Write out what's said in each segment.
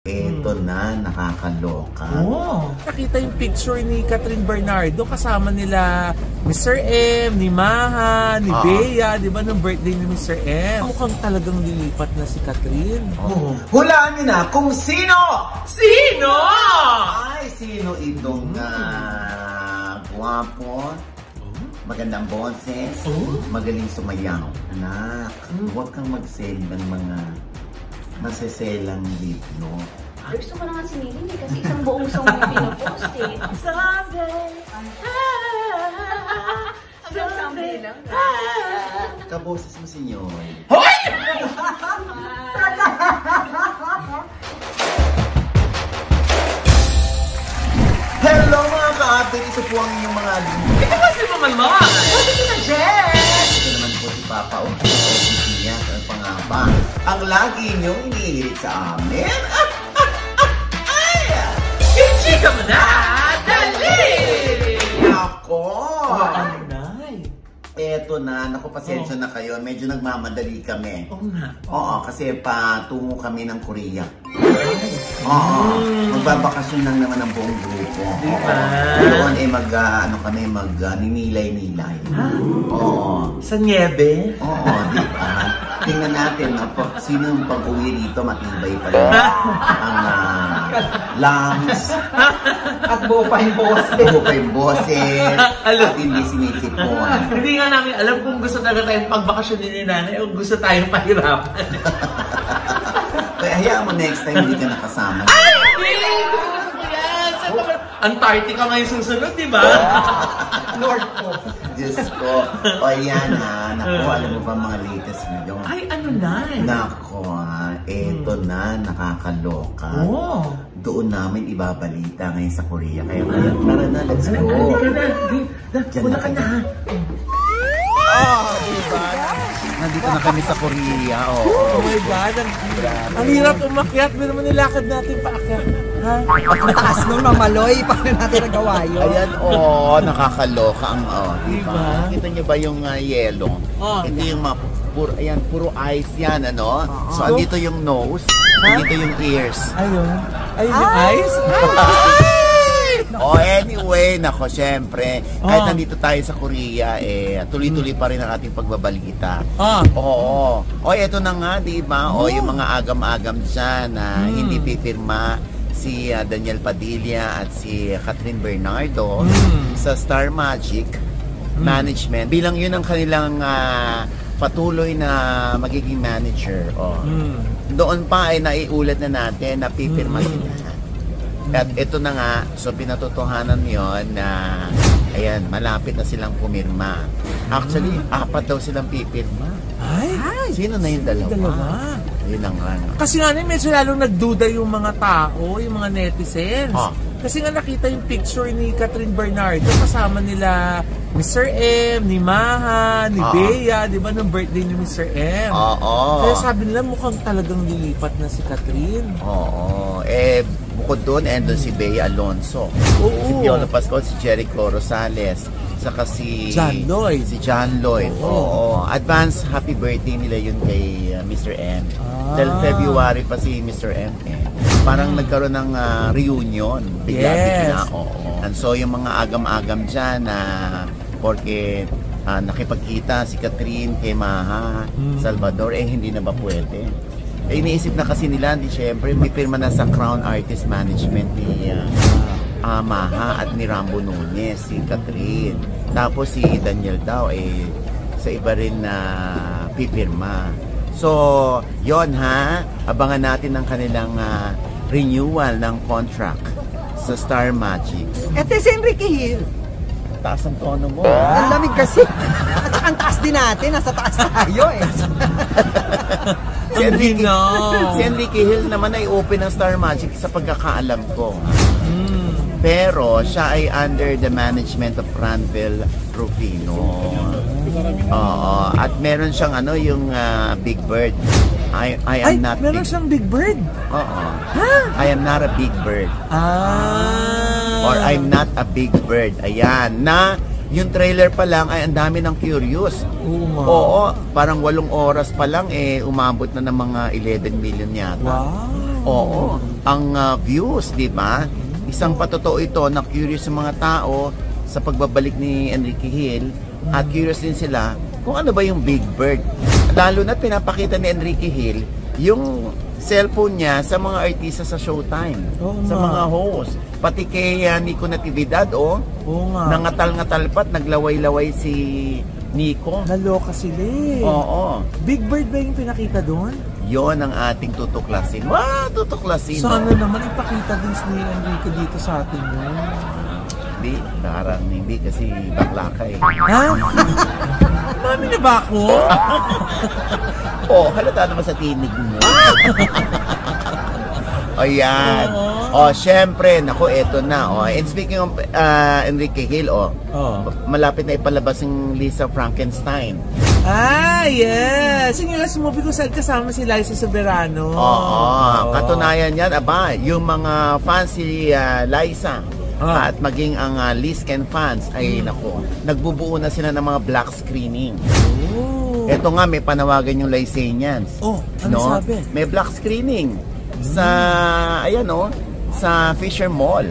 Ito na, nakakaloka. Oh, nakita yung picture ni Catherine Bernardo kasama nila Mr. M, ni Maha, ni Bea, di ba, nung birthday ni Mr. M. Mukhang talagang lilipat na si Catherine. Hulaan niyo na kung sino! Sino? Ay, sino itong guwapo, magandang boses, magaling sumayaw. Anak, huwag kang mag-send ng mga maseselang video. Gusto ko na nga sinilin eh, kasi isang buong song yung pinopost eh. Someday, Hanggang someday lang. Kaboses mo, senyor. Hoy! Hello mga ka-update! Ito po ang inyong mga Ito ba si Mama Loy? Ito na, Jess! Ito naman po si Papa o si ano pa nga ba? Ang lagi niyong inihirit sa amin. Hindi ka mo na! Dali! Ako! Eto na, naku, pasensya na kayo. Medyo nagmamadali kami. Oo nga. Oo, kasi patungo kami ng Korea. Oo, magbabakasyon lang naman ang buong grupo. Diba? Doon ninilay-nilay. Oo. Sa niebe? Oo, di ba? Tingnan natin, sino yung pag-uwi dito, matibay pa rin ang lungs. At buo pa yung boses. Buo pa yung boses. At hindi sinisipon. Hindi nga namin alam kung gusto talaga tayong pagbakasyonin ni nanay o gusto tayong pahirapan. Kaya hayaan mo next time hindi ka nakasama. Ay! Hindi! Gusto ko yan! Antarctica ngayon susunod, di ba? North Pole. Diyos ko. O yan ha. Naku, alam mo ba mga latest video? Ay, ano na? Naku ha. Eto na, nakakaloka. Oh. Doon namin ibabalita ngayon sa Korea. Kaya tara na, let's go. Una ka na. Diba? Nandito na kami sa Korea. Oh my God. Ang hirap umakyat. May naman nilakad natin paakyat. Ha? Mataas nun, Mama Loy. Paano natin nagawa yun? Ayan, nakakaloka ang, diba? Kita niyo ba yung yelo? Ito yung puro eyes yan, ano? So, andito yung nose, andito yung ears. Ayun. Ayun yung eyes? Anyway, nako, syempre, kahit nandito tayo sa Korea, tuloy-tuloy pa rin ang ating pagbabalita. Eto na nga, diba? Yung mga agam-agam dyan na hindi pipirma si Daniel Padilla at si Catherine Bernardo sa Star Magic Management. Bilang yun ang kanilang patuloy na magiging manager. Doon pa ay naiulat na natin na pipirma sila. At ito na nga, so pinatotohanan yon na ayan, malapit na silang pumirma. Actually, 4 daw silang pipirma. Ay! Sino na yung dalawa? Yun ang ano. Kasi nga medyo lalong nagduda yung mga tao, yung mga netizens. Kasi nga nakita yung picture ni Catherine Bernardo kasama nila Mr. M, ni Maha, ni Bea, di ba, nung birthday ni Mr. M. Kaya sabi nila mukhang talagang lilipat na si Catherine. Bukod doon, doon si Bea Alonso. Si Piolo Pascual, si Jericho Rosales, saka si John Lloyd. Si John Lloyd. Advance happy birthday nila yun kay Mr. M. Dahil February pa si Mr. M. Parang nagkaroon ng reunion. Bigla-bigla. And so yung mga agam-agam dyan na porque nakipagkita si Catherine kay Maha Salvador, hindi na ba pwede? Iniisip na kasi nila, siyempre, may pirma na sa Crown Artist Management ni Maha at ni Rambo Nunez, si Catherine. Tapos si Daniel daw, sa iba rin na pipirma. So, yon ha, abangan natin ang kanilang renewal ng contract sa Star Magic. Ito si Enrique Hill. Taas ang tono mo. Ang lamig kasi. At saka ang taas din natin. Nasa taas tayo Si Enrique Hill naman ay open ng Star Magic sa pagkakaalam ko. Pero siya ay under the management of Ranvel Rufino. At meron siyang yung Big Bird. I am not meron siyang Big Bird? I am not a big bird. Or I'm not a big bird. Ayan. Na yung trailer pa lang ay ang dami ng curious. Parang 8 oras pa lang umabot na ng mga 11 million yata. Wow. Oo, ang views, di ba? Isang patotoo ito na curious yung mga tao sa pagbabalik ni Enrique Hill at curious din sila kung ano ba yung Big Bird. Lalo na pinapakita ni Enrique Hill yung cellphone niya sa mga artista sa Showtime, sa mga host. Pati kay Nico Natividad, nangatal-ngatalpat, naglaway-laway si Nico. Naloka sila eh. Oo. Big Bird ba yung pinakita doon? Yon ang ating tutuklasin. Wow, tutuklasin. Sana naman ipakita din ni Enrique dito sa atin yun. Hindi, parang hindi kasi bakla ka eh. Ha? Mami na ba ako? Halata naman sa tinig mo. Ayan. Syempre, naku, eto na. And speaking of Enrique Hill, malapit na ipalabas yung Lisa Frankenstein. Yes! Yung last movie ko saan kasama si Liza Soberano. Katunayan yan, yung mga fans si Liza at maging ang Lisken fans ay nagbubuo na sila ng mga black screening. Ito nga, may panawagan yung Lyceanians. Ano sabi? May black screening sa, sa Fisher Mall.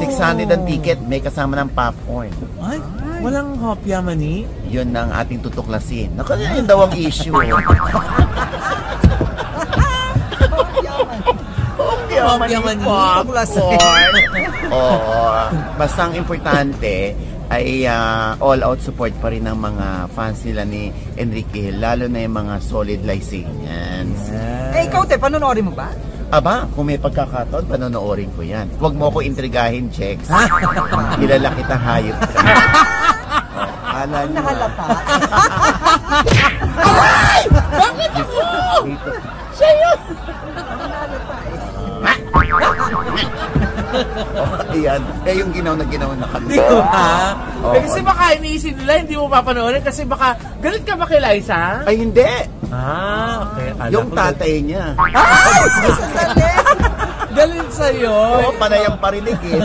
600 ang ticket, may kasama ng popcorn. Ay, walang hopya mani? Yun ang ating tutuklasin. Naku, yun daw ang issue. Hopya mani? Popcorn. Basta ang importante ay all-out support pa rin ng mga fans nila ni Enrique Hill, lalo na yung mga solid Lyceanians. Ikaw, panonoodin mo ba? Aba, kung may pagkakataon, panonoorin ko yan. Huwag mo ko intrigahin, Checks. Kilala kita, hayop ka. Ala niyo. Nahalata. Ay! Bakit ako? Siya yun! Ayan. Yung ginaw na kami. Di ba? Kasi baka iniisip nila, hindi mo papanoorin kasi baka, galit ka ba kay Liza? Ay, hindi. Okay. Yung tatay niya. Galit sa'yo. Panay ang parinig eh.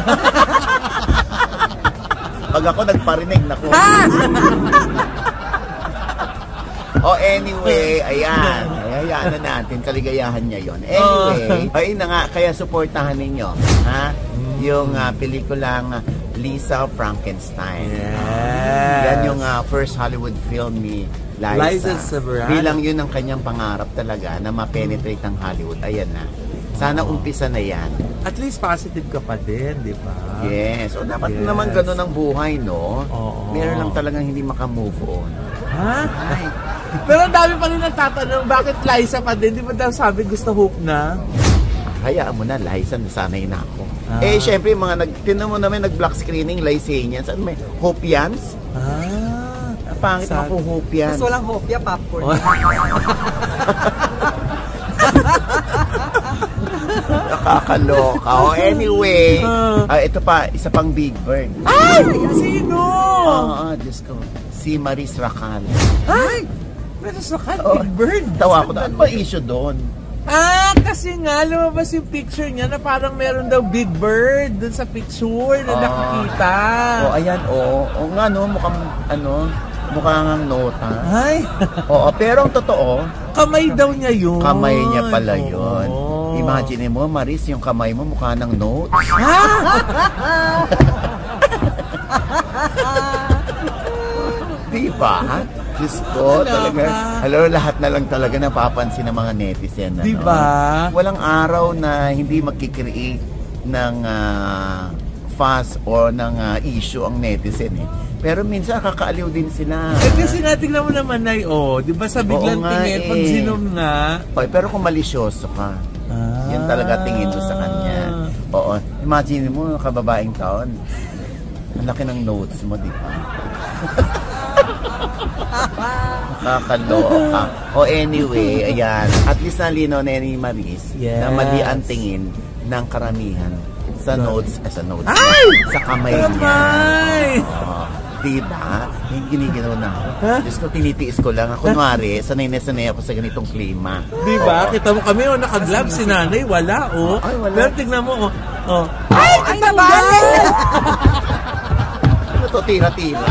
Pag ako nagparinig, naku. Anyway, ayan. Hayaan na natin, kaligayahan niya yon. Anyway, ayun na nga, kaya supportahan ninyo, yung pelikulang Lisa Frankenstein. Yan yung first Hollywood film ni Liza Soberano. Bilang yun ang kanyang pangarap talaga na ma-penetrate ang Hollywood. Ayan na. Sana umpisa na yan. At least positive ka pa din, di ba? Yes. Dapat naman ganun ang buhay, no? Meron lang talagang hindi makamove on. Pero ang dami pa rin nagtatanong, bakit Liza pa din? Di ba daw sabi gusto Hope na? Hayaan mo na, Liza, nasanay na ako. Syempre, tinan mo naman nag-black screening, Lyceanians. Ano may Hopians? Pangit ako Hopians. Mas walang hopya, popcorn. Nakakaloka. Anyway, ito pa, isa pang Big Bird. Ay! Sino? Diyos ko. Si Maris Racal. Ay! Maris Racal, Big Bird? Tawa ko na. Ano ba issue doon? Kasi nga, lumabas yung picture niya na parang meron daw Big Bird dun sa picture na nakikita. Ayan, nga, no, mukhang ang nota. Ay! Pero ang totoo, kamay daw niya yun. Kamay niya pala yun. Imagine mo, Maris, yung kamay mo mukha ng notes. Diba? Diyos ko, talaga. Lahat na lang talaga napapansin ng mga netizen. Diba? Walang araw na hindi magkikreate ng fuss o ng issue ang netizen eh. Pero minsan kakaaliw din sila. Kasi natingnan mo naman ay, di ba sa biglang tingin, pag zinom nga. Pero kung malisyoso ka, yan talaga tingin mo sa kanya. Imagine mo, kababaeng taon, ang laki ng notes mo, di ba? Nakakaloka. Anyway, ayan. At least nalino na ni Maris na mali ang tingin ng karamihan sa notes. Sa kamay niya. Diba? Giniginaw na ako. Diyos ko, tinitiis ko lang. Kunwari, sanay na sanay ako sa ganitong klima. Diba? Kita mo kami, naka-glove si nanay. Wala, Ay, wala. Pero tignan mo, Ay, nabalik! Ano to, tira-tira?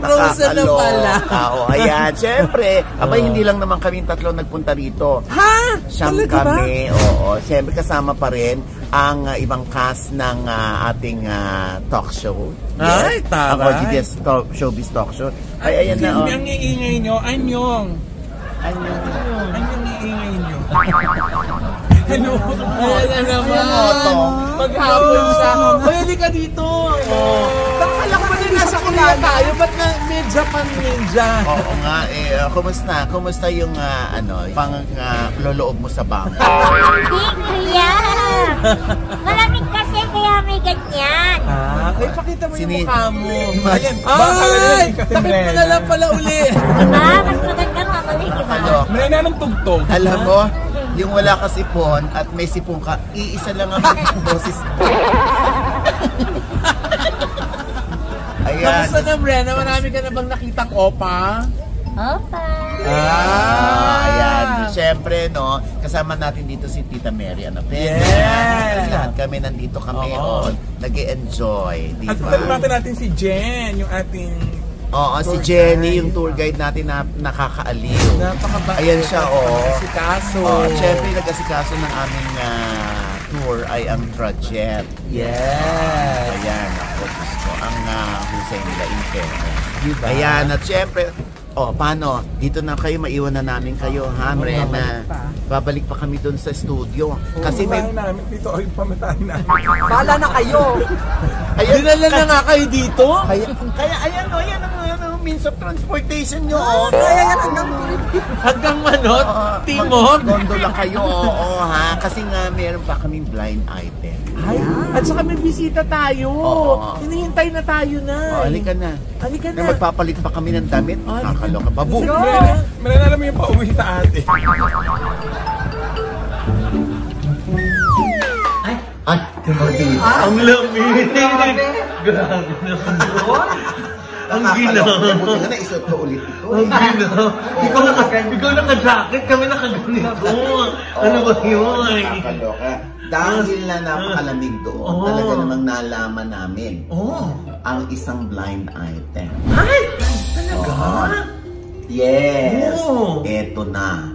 Frozen na pala. Oo, ayan. Siyempre, abay, hindi lang naman kaming tatlo nagpunta rito. Ha? Siyam Talaga ba? kami. Oo. Siyempre, kasama pa rin ang ibang cast ng ating talk show. Ay, tara. Ang OGDS Showbiz Talk Show. Ay, ayan na. Ang iingay nyo, anyong. Anyong iingay nyo. Ano? Ayan na naman. Maghapon siya. Pwede ka dito. Akala ko ba na nasa Korea tayo? Ba't na medya pang ninja? Oo nga, kumusta? Kumusta yung loloob mo sa bangko? Kuya! Malamig kasi kaya may ganyan. Ay, pakita mo yung mukha mo. Ayan, Ay! Takip mo na lang pala uli. Diba? Mas maganda mamalik, diba? May nanong tugtog. Alam mo, yung wala ka sipon at may sipon ka, iisa lang ang boses mo. Ayan. Kamusta na, Brenna? Marami ka na bang nakitang opa? Opa! Ayan. Siyempre, no, kasama natin dito si Tita Mary. Yes! Lahat kami nandito kami. Nag-e-enjoy. At Diba? salamatan natin si Jen, yung ating... Oo, si Jenny, yung tour guide natin na nakakaaliw. Napakabait. Ayan siya, Si Kaso. Siyempre, nag-asikaso ng aming tour ay ang Trajet. Yes! Ayan, ako gusto. Ang husay nila, Inferno. Diba? Ayan, at siyempre, paano? Dito na kayo, maiwan na namin kayo, ha, Brenna? Babalik pa kami doon sa studio. Kasi may... namin dito, ay pamataan na. Bala na kayo. Ayan, Dinala na nga kayo dito? kaya ayan ang means of transportation nyo. Kaya yan hanggang Hanggang manot? Timog? Gondola kayo, ha? Kasi nga, meron pa kaming blind item. Ay, at saka may bisita tayo. Oo. Hinihintay na tayo na. Halika na. Halika Na na. magpapalit pa kami ng damit. Nakakaloka. Babu! Malala mo yung pauwi sa ate. Ay, kumagin. Ang lamig. Grabe. Ang ginawa. Buti na isuot ko ulit ito. Ang ginawa. Ikaw naka-jacket, kami nakaganito. Ano ba yun? Nakakaloka. Dahil na napakalamig doon, talaga namang nalaman namin ang isang blind item. Ay! Talaga? Yes! Oh. Eto na.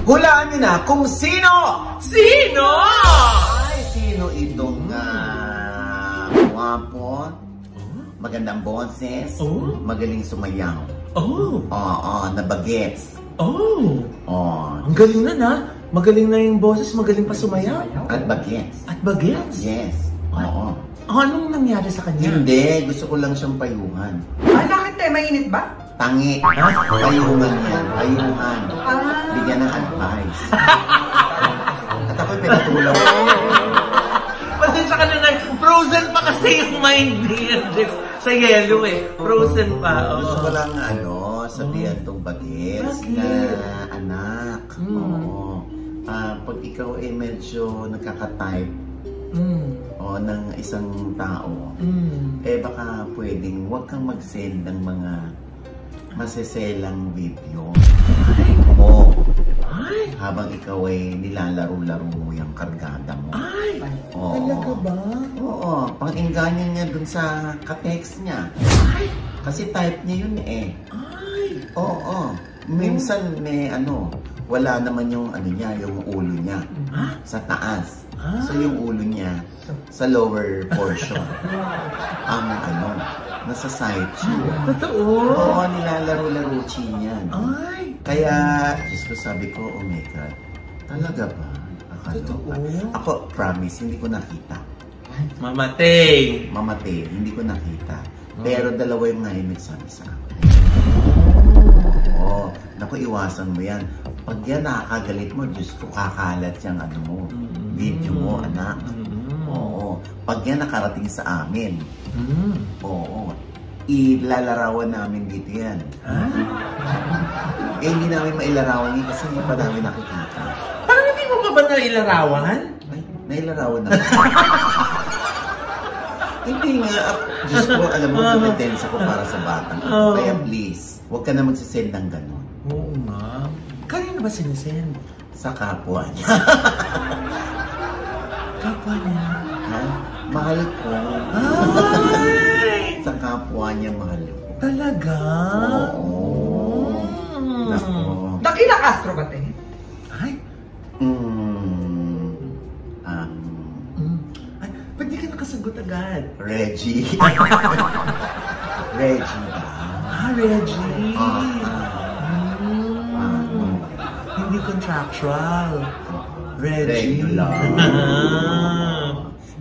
Hulaan niyo na kung sino! Sino? Ay, sino itong guwapo, magandang boses, magaling sumayaw. Oo, na bagets. Ang galing na. Magaling na yung boses, magaling pa sumayaw. At bagets. At bagets? Yes. Oo. Anong nangyari sa kanya? Hindi, gusto ko lang siyang payuhan. Ay, bakit tayo? Mainit ba? Tangi. Payuhan yan. Payuhan. Bigyan ng advice. At ako'y pinatulong. Pasensya ka na frozen pa kasi yung mind niya sa yellow Frozen pa. Gusto ko lang sabihan tong bagets na anak. Oo. Pag ikaw medyo nagkaka-type ng isang tao, baka pwedeng huwag kang mag-send ng mga maseselang video mo. Habang ikaw ay nilalaro-laro mo yung kargada mo. Talaga ba? Oo, pang-inganyan niya dun sa ka-text niya. Kasi type niya yun Oo. Minsan may wala naman yung yung ulo niya sa taas. So yung ulo niya sa lower portion. Ang nasa side siya. Totoo? Oo, nilalaro-laro niyan. Kaya, Diyos ko, sabi ko, oh my God, talaga ba? Totoo? Ako, promise, hindi ko nakita. Mamatay. Hindi ko nakita. Pero dalawa yung ngayon nagsabi sa akin. Oo. Naku, iwasan mo yan. Pag yan nakakagalit mo, Diyos ko, kakalat yung video mo, anak. Oo. Pag yan nakarating sa amin, oo. Ilalarawan namin dito yan. Hindi namin mailarawan yun kasi hindi pa namin nakikita. Parang hindi mo pa ba nailarawan? Ay, nailarawan naman. Hindi nga. Diyos ko, alam mo, kompetensya ko para sa batang. Kaya please, huwag ka na magsisend ng gano'n. Oo nga. Kanino ba sinisend? Sa kapwa niya. Kapwa niya? Ha? Mahal ko. Ay! Sa kapwa niya, mahal ko. Talaga? Oo. Nako. Dakila Castro ba, te? Ay, ay, ba't di ka nakasagot agad? Reggie. Reggie ba? Reggie. Hindi contractual. Reggie. Regular.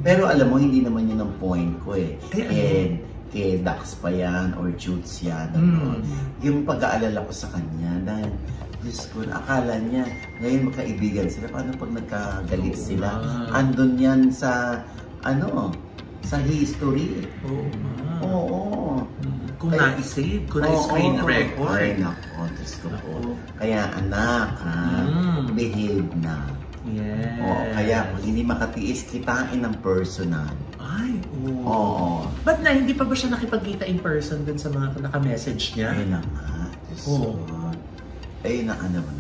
Pero alam mo, hindi naman yun ang point ko eh. Kay Dax pa yan or Jutes yan. Yung pag-aalala ko sa kanya dahil Diyos ko, akala niya ngayon magkaibigan sila. Paano pag nagkagalit sila? Andun yan sa sa history. Oo. Kung na-save, kung na-screen record. Ay, nako, Diyos ko po. Kaya anak, behave na. Yes. Kaya kung hindi makatiis, kitain ng personal. Ay, Oo. Ba't hindi pa ba siya nakipagkita in person dun sa mga naka-message niya? Ayun na nga. Diyos ko. Ayun na naman.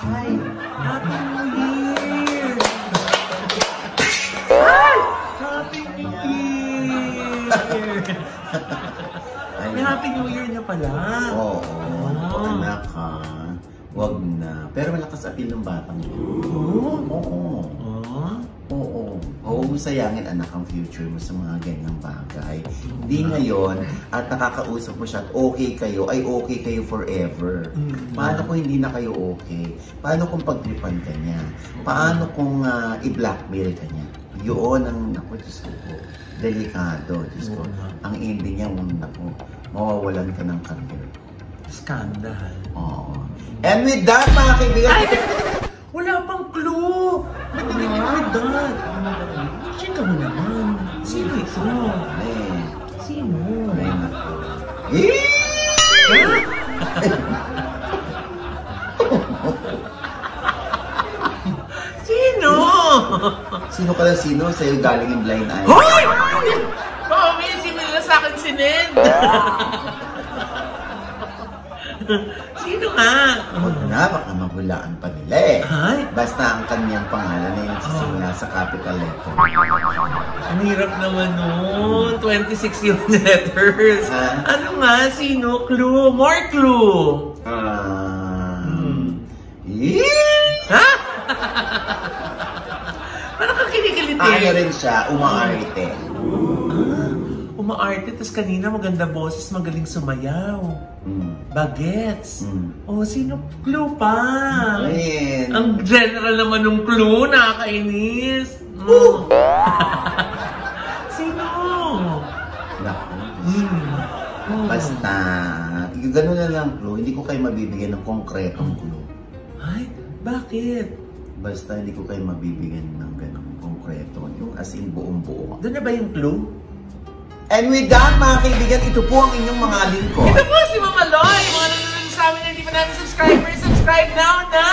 Ay, Happy New Year! Ay! Happy New Year! May Happy New Year na pala. Oo. Anak ha. Wag na. Pero malakas apil ng batang yun. Oo. Huwag mo sayangin anak ang future mo sa mga ganyang bagay. Hindi ngayon at nakakausap mo siya at okay kayo, ay okay kayo forever. Paano kung hindi na kayo okay? Paano kung pagtripan ka niya? Paano kung i-blackmail ka niya? Yun ang, naku, Diyos ko po. Delikado, Diyos ko. Ang ending niya, naku, mawawalan ka ng career. Scandal. Oo. And with that, mga kaibigan, Wala pang clue! Madali ka with that! Chika mo naman. Sino ito? Sino? Ay, naku. Sino? Sino pala sino? Sa'yo galing yung blind eye. Hoy! Mami, sinila sa akin si Ned. Sino nga? Huwag na, baka magulaan pa nila eh. Ay? Basta ang kanyang pangalan ay nagsisimula sa capital letter. Ang hirap naman nun. 26 yung letters. Ano nga? Sino? Clue? More clue! Ha? Parang kang kinikiliti. Ano rin siya, umaarte. Umaarte, tapos kanina maganda boses, magaling sumayaw. Bagets. Sino? Clue pa. Ayun. Ang general naman ng clue, nakakainis. Sino? Naku. Basta, yung gano'n na lang clue, hindi ko kayo mabibigyan ng konkretong clue. Ay, bakit? Basta hindi ko kayo mabibigyan ng gano'ng konkreto. Yung as in buong-buo. Doon na ba yung clue? And with that, mga kaibigan, ito po ang inyong mga lingkod. Ito po si Mama Loy! Mga nanonood sa amin na hindi pa namin subscribers, subscribe now na!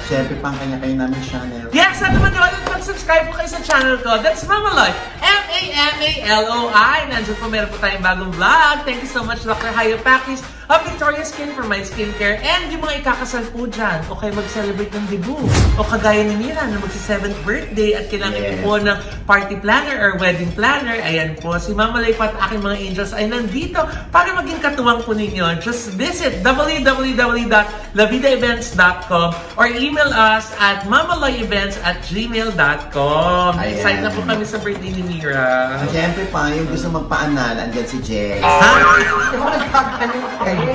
Siyempre, pang kanya-kanya namin channel. Yes, sana naman mag-subscribe po kayo sa channel ko. That's Mama Loy. M-A-M-A-L-O-I. Nandiyan po, meron po tayong bagong vlog. Thank you so much, Dr. Hyopakis of Victoria's Skin for my skincare. And yung mga ikakasal po dyan, o kayo mag-celebrate ng debut. O kagaya ni Mira na magsi-7th birthday at kailangan po ng party planner or wedding planner. Ayan po, si Mama Loy at aking mga angels ay nandito para maging katuwang po ninyo. Just visit www.lavidaevents.com or email us at mamaloyevents@gmail.com. Excited na po kami sa birthday ni Mira. Siyempre pa, yung gusto magpa-anal, andyan si Jex. nagkakanin.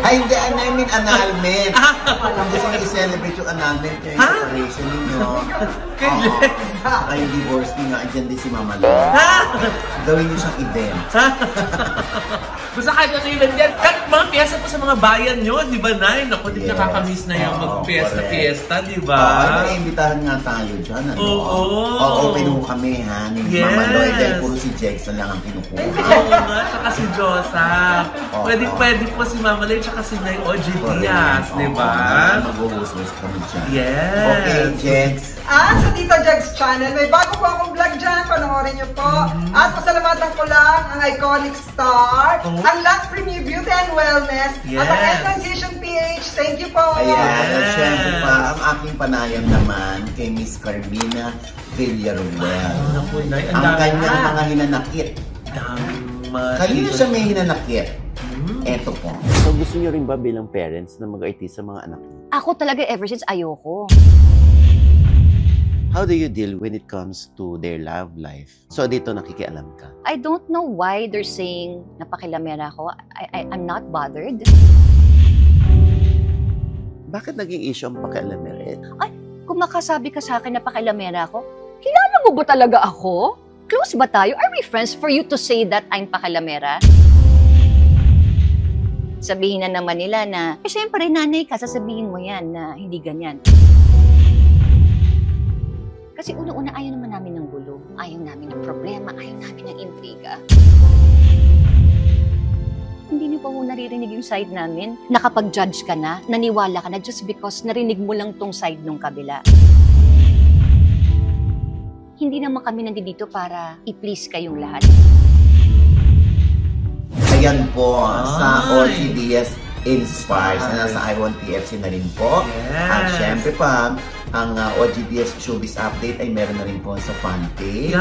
Ay, hindi, I mean annulment. Kung gusto nyo i-celebrate yung annulment nyo, yung separation ninyo. Saka yung divorce nyo, andyan din si Mama Lo. Gawin nyo siyang event. Basta kahit ano event yan, kahit mga piyesta po sa mga bayan nyo, di ba, Nay? Naku, di nakakamiss na yung mag-fiesta, di ba? Naiimbitahan nga tayo dyan, ano? Oo. Open ho kami, ha? Ni Mama Lo, dahil puro si Jex na lang ang kinukuha. Oo nga, tsaka si Josa. Pwede po si Mama Loy, tsaka si Nay OG Diaz, di ba? Mag-host kami dyan. Yes. Okay, Jex. Sa Tita Jegs channel, may bago po akong vlog dyan. Panoorin niyo po. At pasalamatan ko lang ang iconic star, ang Lux Premier Beauty and Wellness, at ang N-Transition PH. Thank you po. Ayan, at syempre pa, ang aking panayam naman kay Miss Carmina Villaruel. Naku, Nay, Ang kanyang mga hinanakit. Kanina siya may hinanakit. Eto po. So gusto niyo rin ba bilang parents na mag-artist sa mga anak? Ako talaga ever since ayoko. How do you deal when it comes to their love life? So dito nakikialam ka. I don't know why they're saying napakilamera ako. I'm not bothered. Bakit naging issue ang pakialamera? Ay, kung makasabi ka sa akin napakilamera ako, kilala mo ba talaga ako? Close ba tayo? Are we friends for you to say that I'm pakilamera? Sabihin na naman nila na, syempre nanay ka, sasabihin mo yan na hindi ganyan. Kasi una-una ayaw naman namin ng gulo, ayaw namin ng problema, ayaw namin ng intriga. Hindi niyo pa ho naririnig yung side namin. Nakapag-judge ka na, naniwala ka na just because narinig mo lang tong side nung kabila. Hindi naman kami nandito para i-please kayong lahat. Ayan po, sa OGDS Inspires na nasa I1TFC na rin po. At syempre pa, ang OGDS Showbiz Update ay meron na rin po sa fanpage.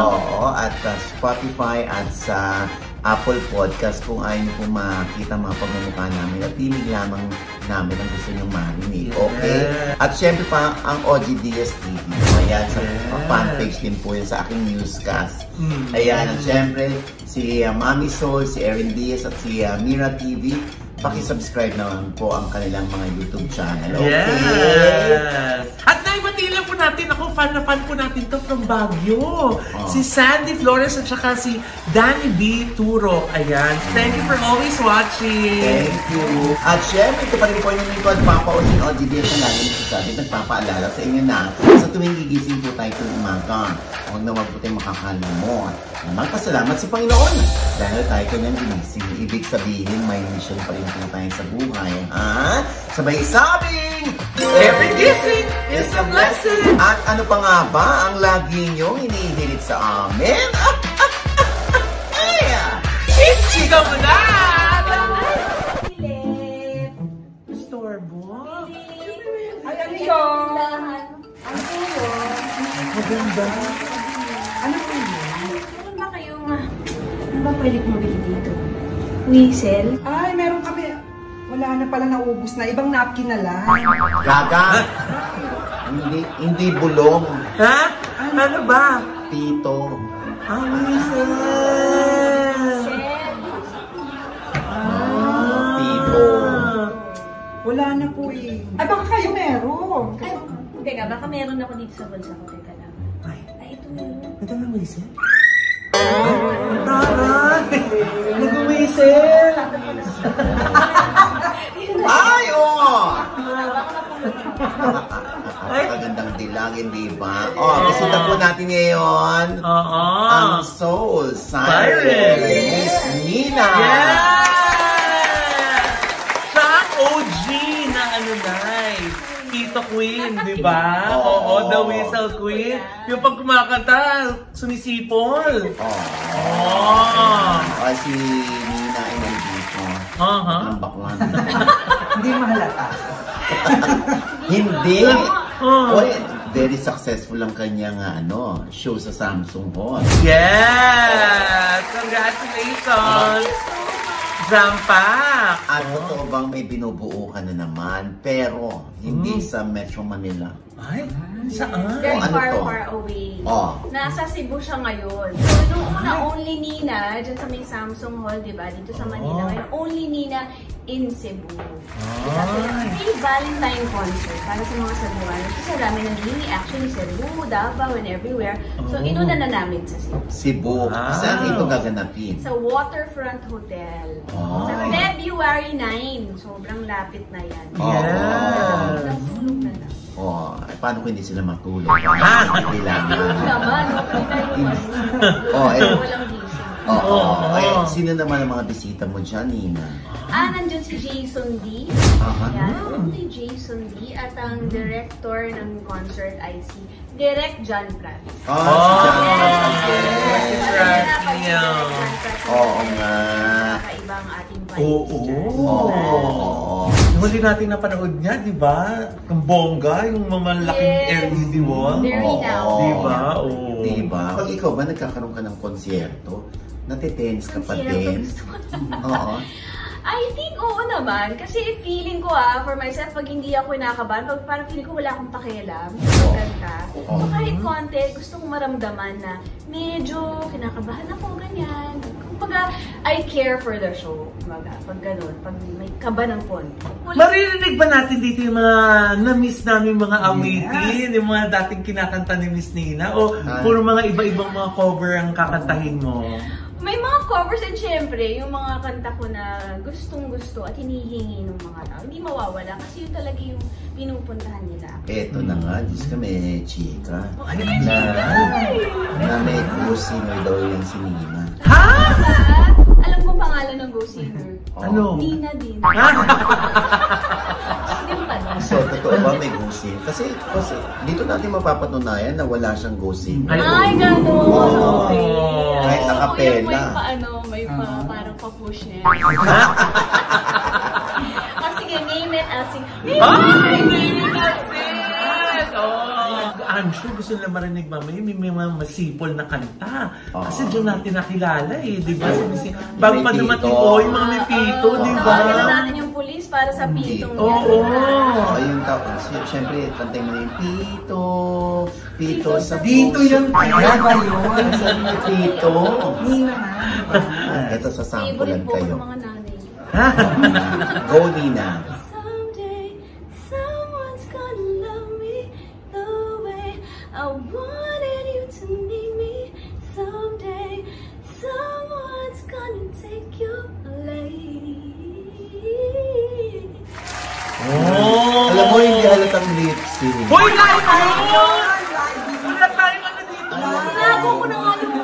Oo, at Spotify at sa Apple Podcast kung ayaw niyo po makita mga pagmumukha namin at tinig lamang namin ang gusto niyong marinig. Okay? At syempre pa, ang OGDS TV. Ayan, sa fanpage din po yun sa aking newscast. Ayan, at syempre, si Mami Soul, si Erin Diaz at si Mira TV. Paki-subscribe naman po ang kanilang mga YouTube channel. Okay? Yes! At naibati lang po natin, ako fan na fan po natin to from Baguio. Si Sandy Flores at saka si Danny B. Turok. Ayan. Thank you for always watching. Thank you. At syempre, ito pa rin po yung lingkod, Papa Osin OGDS na lagi nagsasabi, nagpapaalala sa inyo na sa tuwing gigising po tayo ng umaga. Huwag na wag po tayong makakalimot na magpasalamat sa Panginoon dahil tayo kanyang ginising. Ibig sabihin, may mission pa rin po tayo sa buhay. Sabay sabing, Every gising is a blessing. At ano pa nga ba ang lagi niyong inihirit sa amin? Chika mo na! Storbo. Ay, ano yun? Ang ulo. Maganda. Ano po yun? Meron ba kayong, ano ba pwede kong mabili dito? Whistle? Ay, meron kami. Wala na pala, naubos na. Ibang napkin na lang. Gaga! Hindi bulong. Ha? Ano ba? Tito. Ang whistle! Tito. Wala na po eh. Ay, baka kayo meron. Ay, teka, baka meron ako dito sa bulsa ko. Teka lang. Ay, ito meron. Ito ng whistle? Taray! Nag-whistle! Ay, oo! Napakagandang dilagin, di ba? Bisita po natin ngayon ang Soul Siren, Miss Nina. Yes! Siya ang OG na Tito Queen, di ba? Oo, the Whistle Queen. Yung pag kumakanta, sumisipol. Ay, si Nina ay nandito. Ang bakwan. Hindi mahalata. Hindi. Oy, very successful ang kanyang show sa Samsung Hall. Yes! Congratulations! Jumpak! At totoo bang may binubuo ka na naman, pero hindi sa Metro Manila? Ay, saan? Very Ano far, to? far away. Oh. Nasa Cebu siya ngayon. So, nung una, only Nina, dyan sa may Samsung Hall, di ba? Dito sa Manila. Ngayon, only Nina in Cebu. May Valentine concert para sa mga Cebuano. Kasi sa dami naging actually Cebu, Davao, and everywhere. So, inuna na namin sa Cebu. Cebu. Saan ito gaganapin? Sa Waterfront Hotel. Sa February 9. Sobrang lapit na yan. Nagsulog na lang. Paano kung hindi sila matulog? Kailangan. Naman, okay tayo. Walang gising. Sino naman ang mga bisita mo dyan, Nina? Nandyan si Jason D. Yan, si Jason D. At ang director ng concert ay si Direk John Pratt. Oo nga. Kakaibang ating vibes. Huli natin napanood niya, di ba? Ang bongga, yung mamalaking LED wall. Very now. Di ba? Diba? Pag ikaw ba nagkakaroon ka ng konsyerto, Natitense ka pa Ang din? gusto ko. Oo. I think oo naman. Kasi feeling ko for myself, pag hindi ako kinakabahan, parang feeling ko wala akong pakialam sa kanta. So kahit konti, gusto kong maramdaman na medyo kinakabahan ako, ganyan. Kumbaga, I care for the show. Kumbaga, pag ganun, pag may kaba ng konti. Maririnig ba natin dito yung mga na-miss namin mga awitin? Yung mga dating kinakanta ni Miss Nina? O puro mga iba-ibang mga cover ang kakantahin mo? May mga covers and syempre, yung mga kanta ko na gustong-gusto at hinihingi ng mga tao, hindi mawawala kasi yun talaga yung pinupuntahan nila. Eto na nga, Diyos ka, may chika. Ano yung chika? Na may go-singer daw yung si Nina. Ha? Alam ko pangalan ng go-singer. Ano? Nina din. Hindi mo pala. So, totoo ba may go-singer? Kasi dito natin mapapatunayan na wala siyang go-singer. Ay, gano'n. Okay. Kahit nakapela. May parang pa-push niya. Sige, name it, I'll sing. Name it, I'll sing! I'm sure gusto nila marinig mamaya may mga masipol na kanta. Kasi doon natin nakilala di ba? Bago pa dumating yung mga may pito, di ba? Nakakilala natin yung police para sa pitong yan. Oo. Ayun tapos, siyempre, kantay mo na yung pito. Pito sa puso. Dito yun. Kaya ba yun? Saan yung pito? Nina na. Ito, sasampulan Favorite po kayo. ng mga nanay. Go, Nina. Someday, someone's gonna love me the way I wanted you to need me. Someday, someone's gonna take your place. Alam mo, hindi halatang lip sync. Hoy, live yun! Wala tayong ano dito. Tinago ko na nga yung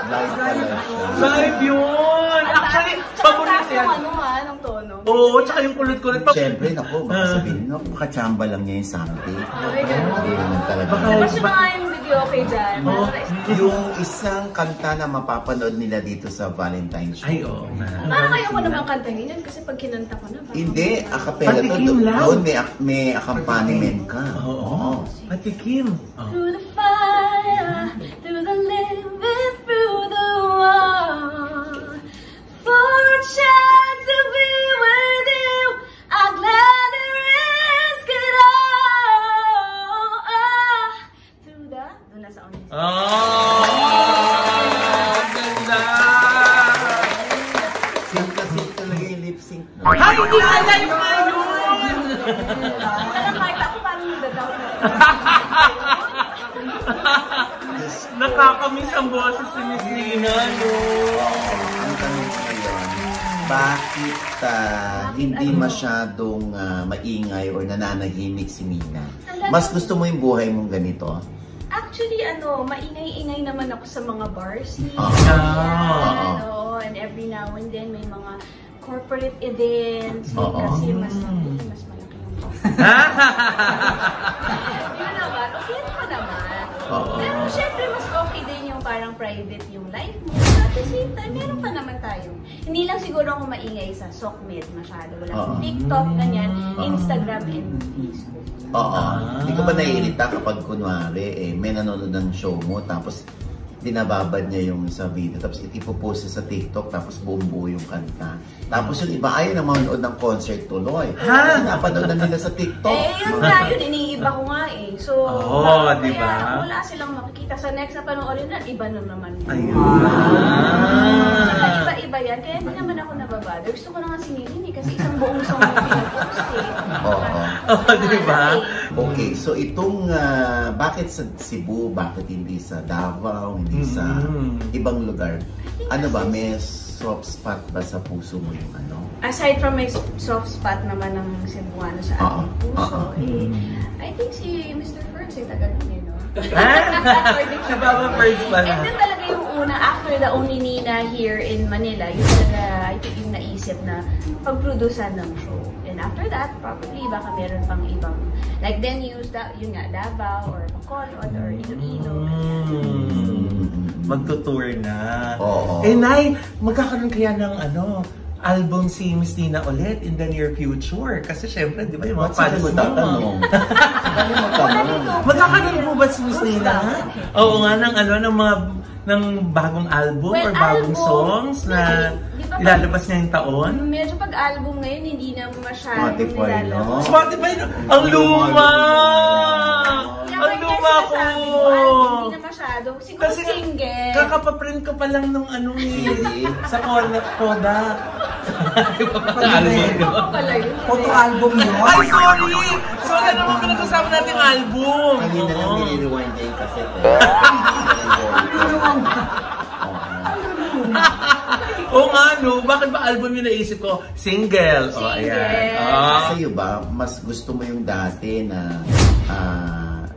Live pala siya. Live yun! Actually, paborito yan. Nung tono. Oo, tsaka yung kulot-kulot. Siyempre, naku, baka sabihin, makachamba lang niya yung something. Hindi naman talaga. Tapos yung mga yung video okay dyan. Yung isang kanta na mapapanood nila dito sa Valentine's Show. Ay, oo. Parang ayaw ko naman kantahin yun kasi pag kinanta ko na. Hindi, acapella to. Patikim lang. Doon may accompaniment ka. Oo. Patikim. Through the fire, through the living, through the wall. For a chance to be with you, I'd gladly risk it all. Through the... Doon nasa audience. Ganda! Simple talaga yung lip sync. Ay, hindi na live na yun! Parang kahit ako parang nagdadaw na. Nakakamiss ang boses ni Miss Nina, no? Ang tanong ko ngayon, bakit hindi masyadong maingay or nananahimik si Nina? Mas gusto mo yung buhay mong ganito? Actually, maingay-ingay naman ako sa mga bars. And every now and then may mga corporate events. Kasi mas malaki yung yun naman, okay naman naman. Pero syempre, mas okay din yung parang private yung life mo. At the same time, meron pa naman tayong. Hindi lang siguro ako maingay sa SOCMED masyado. Wala akong TikTok, ganyan, Instagram, and Facebook. Oo. Hindi ka ba naiirita kapag kunwari, may nanonood ng show mo, tapos binababad niya yung sa video, tapos ipopost sa TikTok, tapos buong-buo yung kanta. Tapos yung iba ayaw na manood ng concert tuloy. Kasi napanood na nila sa TikTok. Yun nga yun, iniiba ko nga So, diba? Kaya wala silang makikita. Sa next na panoorin na, iba na naman. Ayun. Iba-iba yan. Kaya hindi naman ako nababado. Gusto ko na nga sinilin kasi isang buong song na pinapost Diba? Okay, so itong, bakit sa Cebu, bakit hindi sa Davao, hindi sa ibang lugar? Ano ba, may soft spot ba sa puso mo yung ano? Aside from my soft spot naman ng Cebuano sa ating puso, I think si Mr. Ferds ay taga nun no? Si Baba Ferds pala. And then talaga yung una, after the Only Nina here in Manila, yung talaga, I think yung naisip na pag-producean ng show. And after that, probably baka meron pang ibang, like then use yun nga, Davao or Bacolod or Iloilo. Magtutour na. Oo. Nay, magkakaroon kaya ng album si Miss Nina ulit in the near future? Kasi syempre, di ba yung mga fans mo? Magkakaroon po ba si Miss Nina? Oo nga, ng bagong album or bagong songs na ilalabas niya yung taon? Medyo pag album ngayon, hindi na masyadong nilalabas. Spotify na? Ang luma! Ang luma ko! Hindi na masyado. Siguro kasi single. Kakapaprint ko pa lang nung sa Kodak. Photo album yun? Ay, sorry! Sorry naman pinag-usapan natin yung album. Kanina lang nire-rewind niya yung cassette. Oo nga, no? Bakit ba album yung naisip ko? Single. Oh, ayan. Sa'yo ba, mas gusto mo yung dati na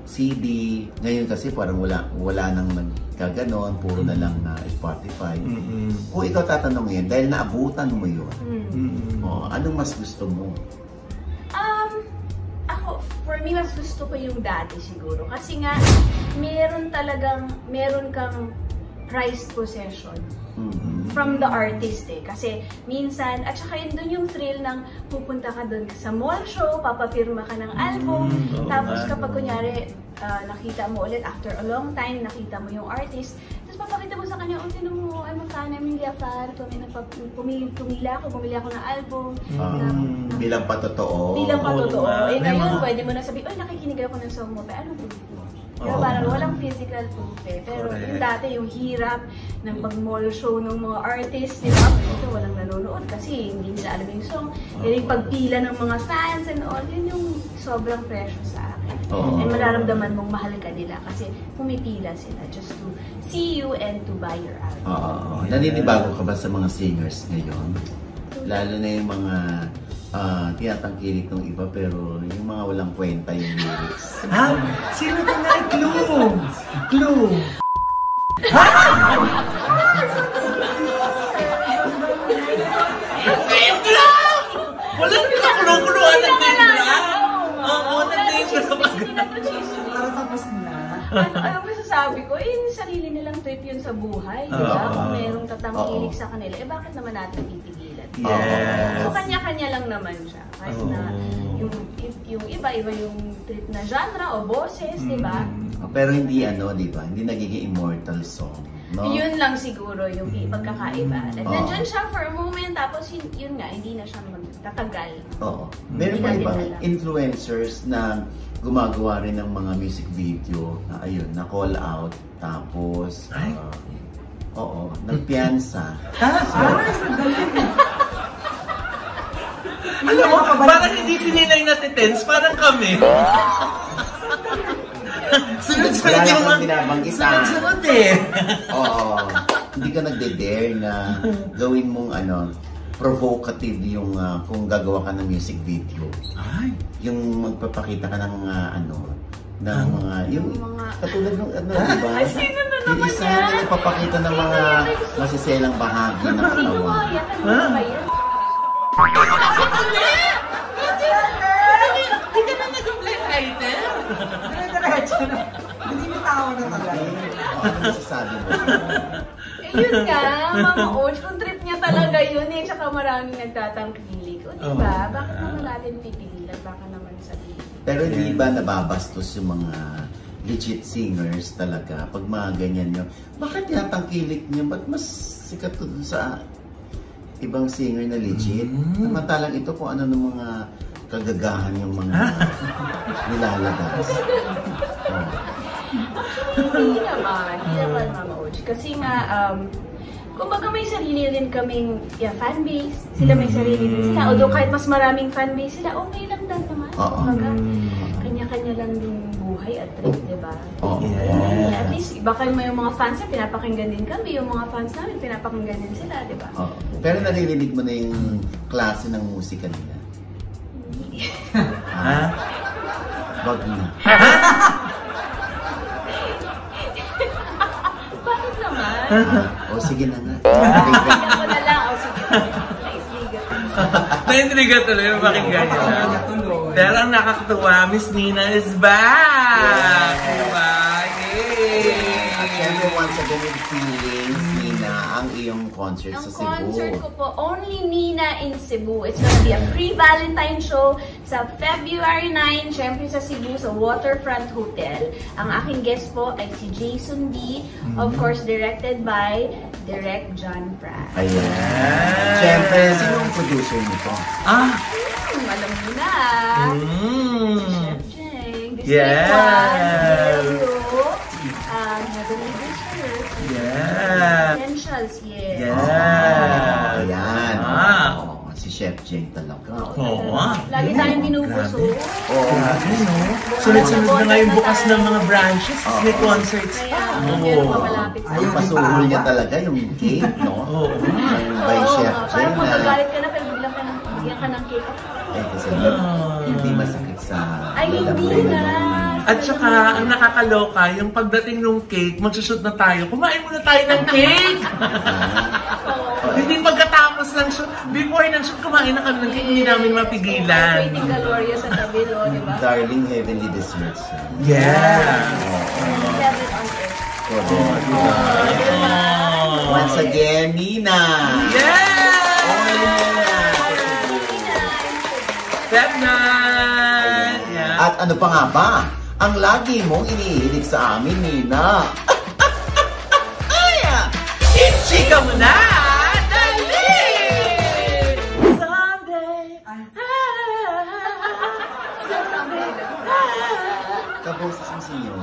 CD? Ngayon kasi parang wala nang nagkaganon, puro na lang na Spotify. Kung ikaw tatanungin, dahil naabutan mo yun, anong mas gusto mo? Ako, for me, mas gusto ko yung dati siguro. Kasi nga, meron kang prized possession from the artist eh. Kasi minsan, at saka yun dun yung thrill ng pupunta ka dun sa mall show, papapirma ka ng album, tapos kapag kunyari, nakita mo ulit after a long time, nakita mo yung artist, tapos papakita mo sa kanya, tinan mo, I'm a fan, I'm really a fan, bumili ako ng album. Bilang patotoo. Bilang patotoo. Ngayon, pwede mo na sabihin, nakikinig ako ng song mo, pero anong proof mo? Pero parang walang physical proof eh. Pero yung dati, yung hirap ng pag-mall show ng mga artists, di ba? Ito, walang nanonood kasi hindi nila alam yung song. Yung pagpila ng mga fans and all, yun yung sobrang precious sa akin. And mararamdaman mong mahal ka nila kasi pumipila sila just to see you and to buy your album. Naninibago ka ba sa mga singers ngayon? Lalo na yung mga tinatangkilik ng iba pero yung mga walang kwenta yung lyrics. Ha? Sino ka na? Clue! Ha? Name drop! Walang kakulo-kuloan ng name drop! Oo, nag-name drop. Para tapos na. Ano masasabi ko? Yung sarili nilang trip yun sa buhay. Diba? Kung merong tatangkilik sa kanila, bakit naman natin pipigilan? Yes. So, kanya-kanya lang naman siya. Kahit na yung iba-iba yung trip na genre o boses, di ba? Pero hindi di ba? Hindi nagiging immortal song. No? Yun lang siguro yung pagkakaiba. Nandyan siya for a moment, tapos yun nga, hindi na siya magtatagal. Oo. Meron ba ibang influencers na gumagawa rin ng mga music video na ayun, na call out, tapos nagpiyansa. Alam mo, parang hindi sinilay na titens, parang kami. Sunod-sunod yung mga binabanggit. Sunod-sunod eh. Oo. Hindi ka nagde-dare na gawin mong provocative yung kung gagawa ka ng music video. Ay. Yung magpapakita ka ng ng mga yung katulad ng diba? Sino na Yung naman isa yan? na nagpapakita ng mga masiselang bahagi ng katawan. Hindi ka na nag-play item? Diretso na. Hindi mo tawa na talaga. Ano masasabi mo? Yun nga, Mama Och, kung trip niya talaga yun tsaka maraming nagtatangkilik. O diba? Bakit naman natin pipigilan? Baka naman sabihin. Pero hindi ba nababastos yung mga legit singers talaga pag mga ganyan nyo? Bakit tinatangkilik nyo? Ba't mas sikat to dun sa ibang singer na legit? Samantalang ito kung ano ng mga kagagahan yung mga nilalabas. Hindi naman, Mama Och. Kasi nga, kumbaga may sarili rin kaming fanbase. Sila may sarili rin sila. Although kahit mas maraming fanbase sila, okay lang din naman. Kumbaga, kanya-kanya lang yung buhay at trip, diba? At least, baka yung mga fans na pinapakinggan din kami. Yung mga fans namin, pinapakinggan din sila, diba? Pero naririnig mo na yung klase ng musika nila? Ha? Wag na. Bakit naman? Sige na nga. Ako na lang. Sige. Na-intriga tuloy yung pakinggan niya. Pero ang nakakatuwa, Miss Nina is back! Diba? At syempre, once again with feelings, Nina, ang iyong concert Ang sa Cebu? concert ko po, Only Nina in Cebu. It's gonna be a pre-Valentine show sa February 9, syempre sa Cebu, sa Waterfront Hotel. Ang aking guest po ay si Jason D. Of course, directed by Direct John Pratt. Ayan. Siyempre, sino ang producer nito? Alam mo na. Chef Jeng. This Yes. Heavenly Dessert. Yeah. Essentials, yes. Yeah. Ayan. Ah. Oo, si Chef Jeng talaga. Oo. Lagi tayong binubusog. Oo. Sunod-sunod na ngayon bukas ng mga branches. May concerts Kaya, pa. meron pa malapit sa Yung pasuhol niya talaga, yung cake, no? Oo. By Chef Jeng Parang magagalit ka na, pero bigyan ka ng cake. kasi hindi masakit sa Ay, hindi na. At saka, ang nakakaloka, yung pagdating ng cake, magsushoot na tayo, kumain muna tayo ng cake! Hindi pagkatapos ng shoot, before ng shoot, kumain na kami ng cake, hindi namin mapigilan. Waiting Gloria sa tabi, no? Di ba? Darling Heavenly Desserts. Yeah! Heaven on earth. Once again, Nina! Yeah! Only Nina! That night! Yeah. At ano pa nga ba? Ang lagi mong inihilig sa amin, Nina. Chika mo na! Dali! Someday! Kaboses mo sinyo.